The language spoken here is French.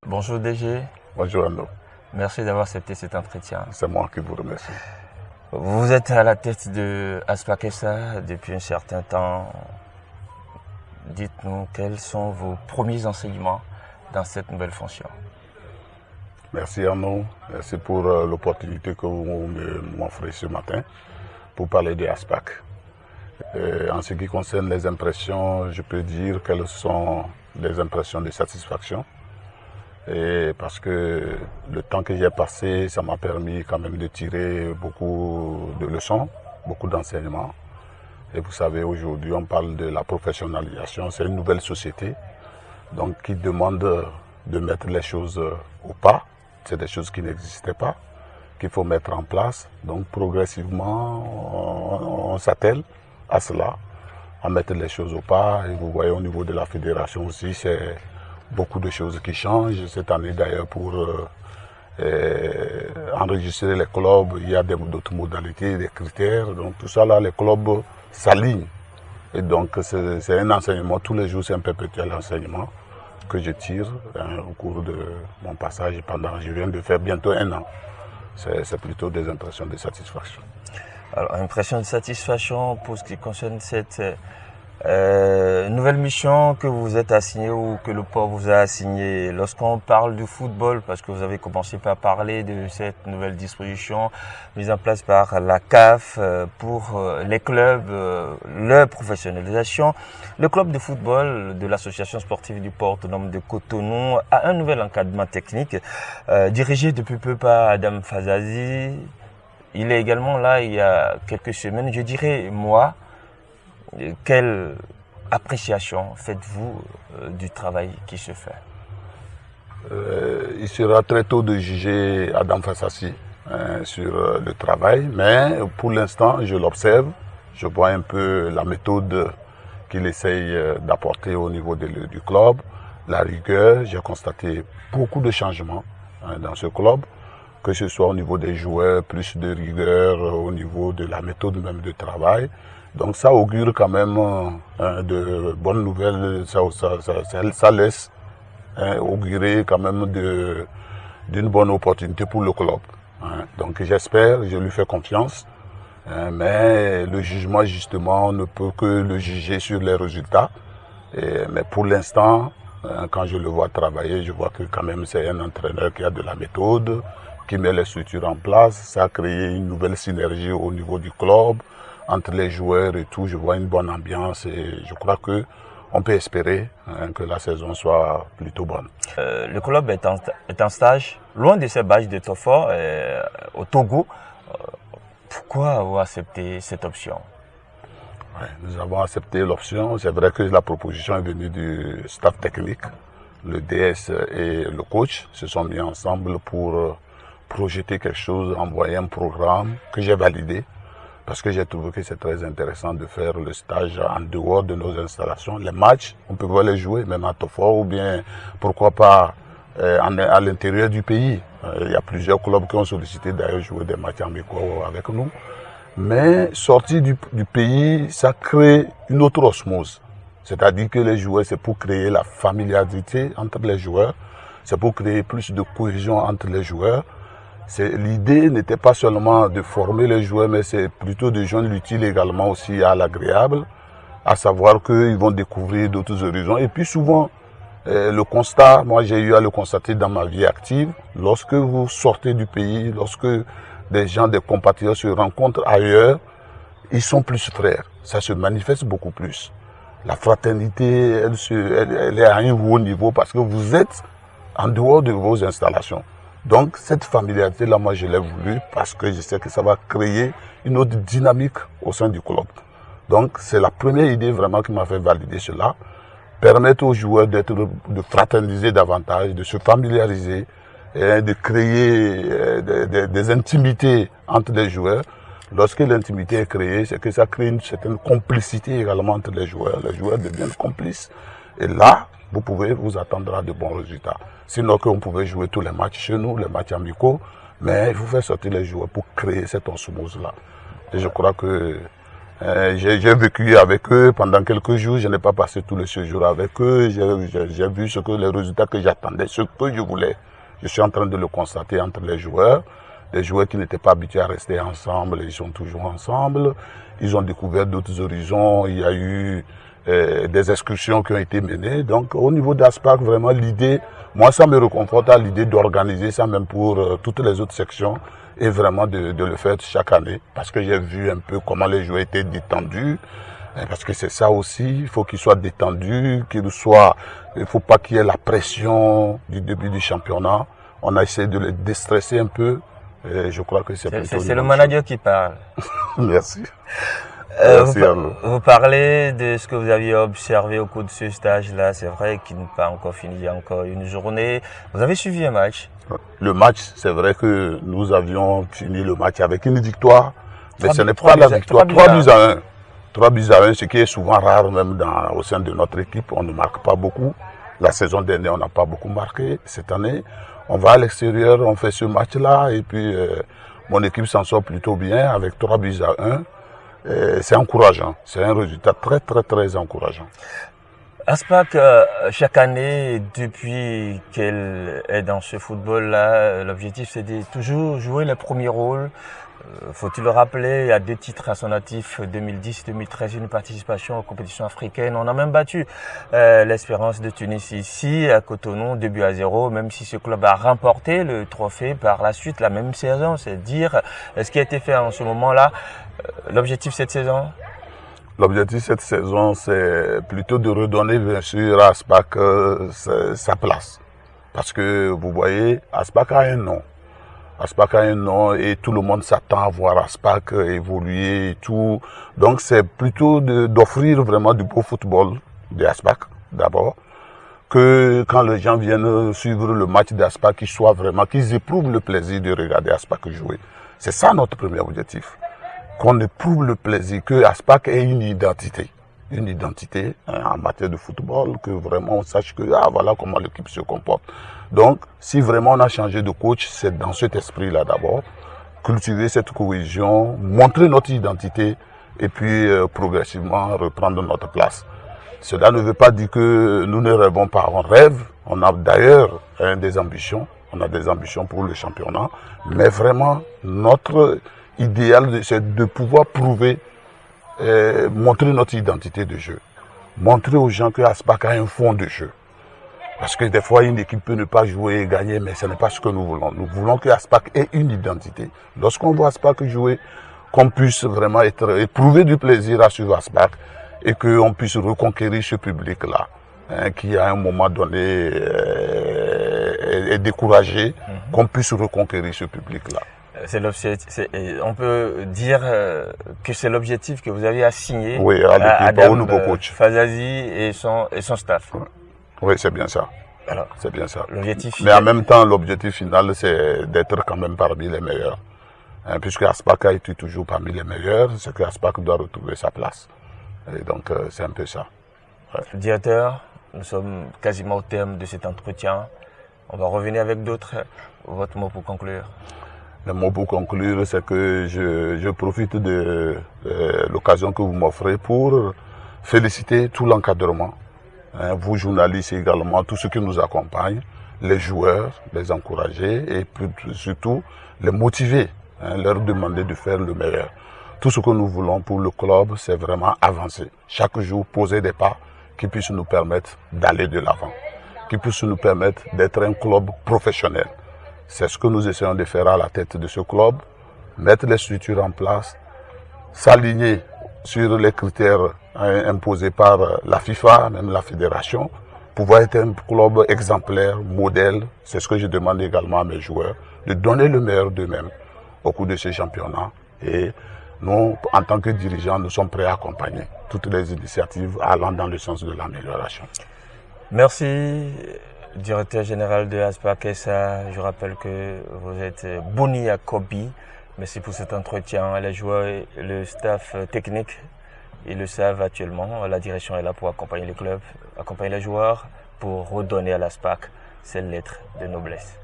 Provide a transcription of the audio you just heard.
Bonjour DG. Bonjour Arnaud. Merci d'avoir accepté cet entretien. C'est moi qui vous remercie. Vous êtes à la tête de Aspac SA depuis un certain temps. Dites-nous quels sont vos premiers enseignements dans cette nouvelle fonction. Merci Arnaud. Merci pour l'opportunité que vous m'offrez ce matin pour parler de Aspac. En ce qui concerne les impressions, je peux dire quelles sont les impressions de satisfaction. Et parce que le temps que j'ai passé, ça m'a permis quand même de tirer beaucoup de leçons, beaucoup d'enseignements. Et vous savez, aujourd'hui, on parle de la professionnalisation. C'est une nouvelle société donc, qui demande de mettre les choses au pas. C'est des choses qui n'existaient pas, qu'il faut mettre en place. Donc, progressivement, on s'attelle à cela, à mettre les choses au pas. Et vous voyez, au niveau de la fédération aussi, c'est beaucoup de choses qui changent. Cette année d'ailleurs pour enregistrer les clubs, il y a d'autres modalités, des critères. Donc tout ça là, les clubs s'alignent. Et donc c'est un enseignement, tous les jours c'est un perpétuel enseignement que je tire au cours de mon passage je viens de faire bientôt 1 an. C'est plutôt des impressions de satisfaction. Alors, impression de satisfaction pour ce qui concerne cette nouvelle mission que vous êtes assigné ou que le port vous a assigné. Lorsqu'on parle du football, parce que vous avez commencé par parler de cette nouvelle disposition mise en place par la CAF pour les clubs, leur professionnalisation, le club de football de l'association sportive du port autonome de Cotonou a un nouvel encadrement technique dirigé depuis peu par Adam Fazazi. Il est également là il y a quelques semaines, je dirais mois. Quelle appréciation faites-vous du travail qui se fait? Il sera très tôt de juger Adam Fazazi sur le travail, mais pour l'instant, je l'observe. Je vois un peu la méthode qu'il essaye d'apporter au niveau du club, la rigueur. J'ai constaté beaucoup de changements dans ce club, que ce soit au niveau des joueurs, plus de rigueur, au niveau de la méthode même de travail. Donc ça augure quand même de bonnes nouvelles, ça laisse augurer quand même d'une bonne opportunité pour le club. Donc j'espère, je lui fais confiance, mais le jugement justement on ne peut que le juger sur les résultats. Mais pour l'instant, quand je le vois travailler, je vois que quand même c'est un entraîneur qui a de la méthode, qui met les structures en place. Ça a créé une nouvelle synergie au niveau du club, entre les joueurs et tout. Je vois une bonne ambiance et je crois que on peut espérer que la saison soit plutôt bonne. Le club est en stage, loin de ses badges de Tofor, au Togo. Pourquoi avoir accepté cette option? Ouais, nous avons accepté l'option. C'est vrai que la proposition est venue du staff technique. Le DS et le coach se sont mis ensemble pour projeter quelque chose, envoyer un programme que j'ai validé. Parce que j'ai trouvé que c'est très intéressant de faire le stage en dehors de nos installations. Les matchs, on peut les jouer, même à Tofor, ou bien, pourquoi pas, à l'intérieur du pays. Il y a plusieurs clubs qui ont sollicité d'ailleurs jouer des matchs amicaux avec nous. Mais sortir du pays, ça crée une autre osmose. C'est-à-dire que les joueurs, c'est pour créer la familiarité entre les joueurs. C'est pour créer plus de cohésion entre les joueurs. L'idée n'était pas seulement de former les joueurs, mais c'est plutôt de joindre l'utile également aussi à l'agréable, à savoir qu'ils vont découvrir d'autres horizons. Et puis souvent, le constat, moi j'ai eu à le constater dans ma vie active, lorsque vous sortez du pays, lorsque des gens, des compatriotes se rencontrent ailleurs, ils sont plus frères. Ça se manifeste beaucoup plus. La fraternité, elle est à un haut niveau parce que vous êtes en dehors de vos installations. Donc cette familiarité-là, moi je l'ai voulu parce que je sais que ça va créer une autre dynamique au sein du club. Donc c'est la première idée vraiment qui m'a fait valider cela. Permettre aux joueurs de fraterniser davantage, de se familiariser, et de créer des intimités entre les joueurs. Lorsque l'intimité est créée, c'est que ça crée une certaine complicité également entre les joueurs. Les joueurs deviennent complices. Et là, vous pouvez vous attendre à de bons résultats. Sinon qu'on pouvait jouer tous les matchs chez nous, les matchs amicaux, mais il faut faire sortir les joueurs pour créer cette osmose-là. Et je crois que J'ai vécu avec eux pendant quelques jours. Je n'ai pas passé tout le séjour avec eux. J'ai vu les résultats que j'attendais, ce que je voulais. Je suis en train de le constater entre les joueurs. Les joueurs qui n'étaient pas habitués à rester ensemble, ils sont toujours ensemble. Ils ont découvert d'autres horizons. Il y a eu des excursions qui ont été menées. Donc, au niveau d'Aspac, vraiment, l'idée, moi, ça me réconforte à l'idée d'organiser ça même pour toutes les autres sections et vraiment de le faire chaque année. Parce que j'ai vu un peu comment les joueurs étaient détendus. Parce que c'est ça aussi, il faut qu'ils soient détendus, il faut pas qu'il y ait la pression du début du championnat. On a essayé de les déstresser un peu. Et je crois que c'est plutôt... C'est le manager qui parle. Merci. Merci vous parlez de ce que vous aviez observé au cours de ce stage-là. C'est vrai qu'il n'est pas encore fini, il y a encore une journée. Vous avez suivi un match? Le match, c'est vrai que nous avions fini le match avec une victoire. Mais ce n'est pas la victoire. 3 buts à 1. 3 buts à 1, ce qui est souvent rare même au sein de notre équipe. On ne marque pas beaucoup. La saison dernière, on n'a pas beaucoup marqué. Cette année, on va à l'extérieur, on fait ce match-là. Et puis, mon équipe s'en sort plutôt bien avec 3 buts à 1. C'est encourageant. C'est un résultat très, très, très encourageant. Aspac, chaque année, depuis qu'elle est dans ce football-là, l'objectif c'est de toujours jouer le premier rôle. Faut-il le rappeler, il y a 2 titres à son actif, 2010-2013, une participation aux compétitions africaines. On a même battu l'Espérance de Tunis ici, à Cotonou, 2-0, même si ce club a remporté le trophée par la suite, la même saison. C'est dire ce qui a été fait en ce moment-là. L'objectif cette saison? L'objectif cette saison, c'est plutôt de redonner, bien sûr, à Aspac sa place. Parce que, vous voyez, Aspac a un nom. Aspac a un nom et tout le monde s'attend à voir Aspac évoluer et tout. Donc, c'est plutôt d'offrir vraiment du beau football de Aspac, d'abord, que quand les gens viennent suivre le match d'Aspac, qu'ils éprouvent le plaisir de regarder Aspac jouer. C'est ça notre premier objectif. Qu'on éprouve le plaisir, que Aspac ait une identité en matière de football, que vraiment on sache que voilà comment l'équipe se comporte. Donc, si vraiment on a changé de coach, c'est dans cet esprit-là d'abord, cultiver cette cohésion, montrer notre identité et puis progressivement reprendre notre place. Cela ne veut pas dire que nous ne rêvons pas, on rêve, on a d'ailleurs des ambitions, on a des ambitions pour le championnat, mais vraiment notre idéal, c'est de pouvoir prouver, montrer notre identité de jeu. Montrer aux gens que Aspac a un fond de jeu. Parce que des fois, une équipe peut ne pas jouer et gagner, mais ce n'est pas ce que nous voulons. Nous voulons que Aspac ait une identité. Lorsqu'on voit Aspac jouer, qu'on puisse vraiment éprouver du plaisir à suivre Aspac et qu'on puisse reconquérir ce public-là, qui à un moment donné est découragé, qu'on puisse reconquérir ce public-là. On peut dire que c'est l'objectif que vous avez assigné à au nouveau coach Fazazi et son staff. Oui, c'est bien ça. Alors, c'est bien ça. Mais en même temps, l'objectif final, c'est d'être quand même parmi les meilleurs. Puisque Aspac a été toujours parmi les meilleurs, c'est que Aspac doit retrouver sa place. Et donc, c'est un peu ça. Ouais. Directeur, nous sommes quasiment au terme de cet entretien. On va revenir avec d'autres. Votre mot pour conclure? Le mot pour conclure, c'est que je profite de l'occasion que vous m'offrez pour féliciter tout l'encadrement. Vous journalistes également, tous ceux qui nous accompagnent, les joueurs, les encourager et surtout les motiver, leur demander de faire le meilleur. Tout ce que nous voulons pour le club, c'est vraiment avancer. Chaque jour, poser des pas qui puissent nous permettre d'aller de l'avant, qui puissent nous permettre d'être un club professionnel. C'est ce que nous essayons de faire à la tête de ce club, mettre les structures en place, s'aligner sur les critères imposés par la FIFA, même la fédération, pouvoir être un club exemplaire, modèle. C'est ce que je demande également à mes joueurs, de donner le meilleur d'eux-mêmes au cours de ces championnats. Et nous, en tant que dirigeants, nous sommes prêts à accompagner toutes les initiatives allant dans le sens de l'amélioration. Merci, directeur général de Aspac SA. Je rappelle que vous êtes Boni Akobi. Merci pour cet entretien. Les joueurs et le staff technique, ils le savent actuellement. La direction est là pour accompagner les clubs, accompagner les joueurs, pour redonner à l'Aspac cette lettre de noblesse.